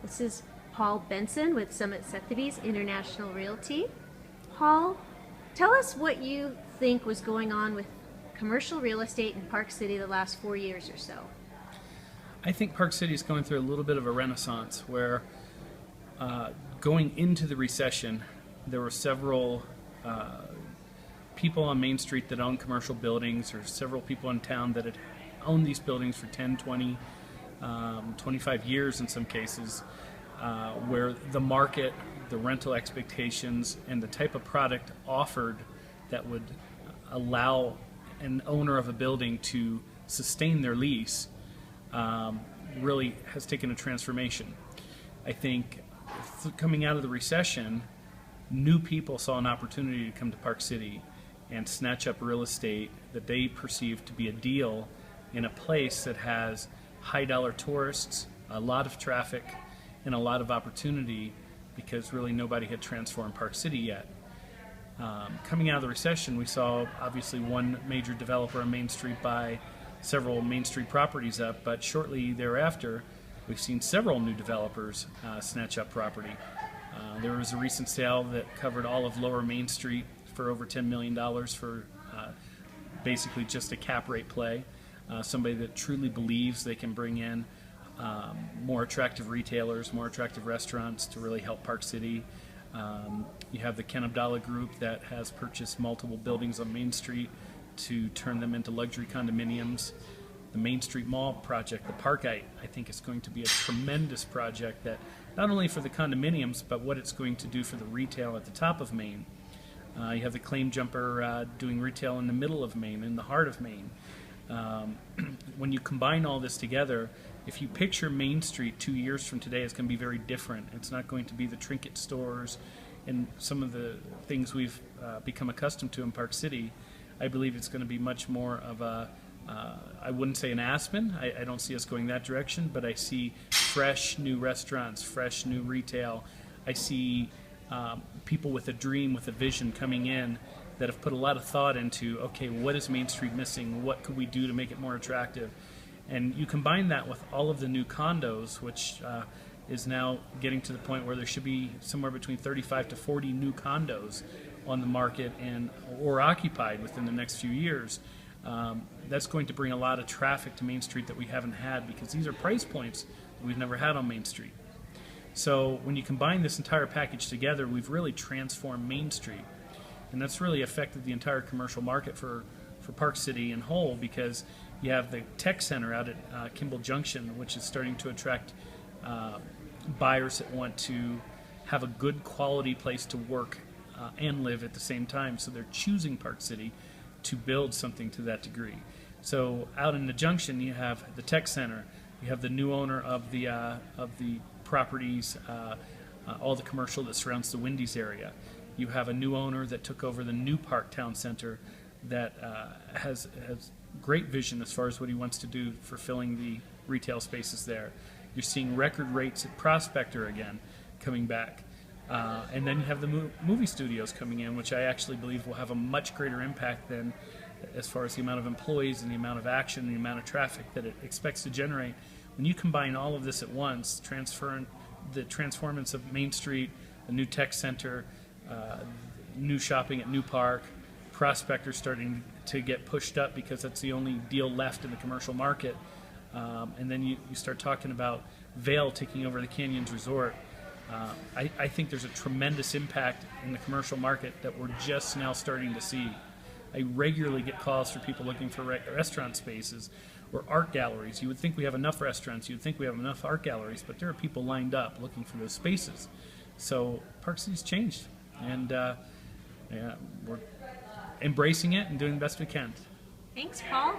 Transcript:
This is Paul Benson with Summit Sotheby's International Realty. Paul, tell us what you think was going on with commercial real estate in Park City the last 4 years or so. I think Park City is going through a little bit of a renaissance where going into the recession, there were several people on Main Street that owned commercial buildings, or several people in town that had owned these buildings for 10, 20, 25 years in some cases, where the market, the rental expectations, and the type of product offered that would allow an owner of a building to sustain their lease really has taken a transformation. I think coming out of the recession, new people saw an opportunity to come to Park City and snatch up real estate that they perceived to be a deal in a place that has high dollar tourists, a lot of traffic, and a lot of opportunity, because really nobody had transformed Park City yet. Coming out of the recession, we saw obviously one major developer on Main Street buy several Main Street properties up, but shortly thereafter we've seen several new developers snatch up property. There was a recent sale that covered all of Lower Main Street for over $10 million for basically just a cap rate play. Somebody that truly believes they can bring in more attractive retailers, more attractive restaurants to really help Park City. You have the Ken Abdallah Group that has purchased multiple buildings on Main Street to turn them into luxury condominiums. The Main Street Mall project, the Parkite, I think is going to be a tremendous project that not only for the condominiums, but what it's going to do for the retail at the top of Main. You have the Claim Jumper doing retail in the middle of Main, in the heart of Main. When you combine all this together, if you picture Main Street 2 years from today, it's going to be very different. It's not going to be the trinket stores and some of the things we've become accustomed to in Park City. I believe it's going to be much more of a, I wouldn't say an Aspen. I don't see us going that direction, but I see fresh new restaurants, fresh new retail. I see people with a dream, with a vision coming in that have put a lot of thought into, okay, what is Main Street missing? What could we do to make it more attractive? And you combine that with all of the new condos, which is now getting to the point where there should be somewhere between 35 to 40 new condos on the market and or occupied within the next few years. That's going to bring a lot of traffic to Main Street that we haven't had, because these are price points that we've never had on Main Street. So when you combine this entire package together, we've really transformed Main Street. And that's really affected the entire commercial market for Park City in whole, because you have the tech center out at Kimball Junction, which is starting to attract buyers that want to have a good quality place to work and live at the same time. So they're choosing Park City to build something to that degree. So out in the Junction, you have the tech center, you have the new owner of the properties, all the commercial that surrounds the Wendy's area. You have a new owner that took over the new Park Town Center that has great vision as far as what he wants to do for filling the retail spaces there. You're seeing record rates at Prospector again coming back. And then you have the movie studios coming in, which I actually believe will have a much greater impact than as far as the amount of employees and the amount of action and the amount of traffic that it expects to generate. When you combine all of this at once, the transformance of Main Street, the new tech center, new shopping at New Park, Prospector starting to get pushed up because that's the only deal left in the commercial market. And then you start talking about Vail taking over the Canyons Resort. I think there's a tremendous impact in the commercial market that we're just now starting to see. I regularly get calls for people looking for restaurant spaces or art galleries. You would think we have enough restaurants, you would think we have enough art galleries, but there are people lined up looking for those spaces. So Park City's changed, and yeah, we're embracing it and doing the best we can. Thanks, Paul.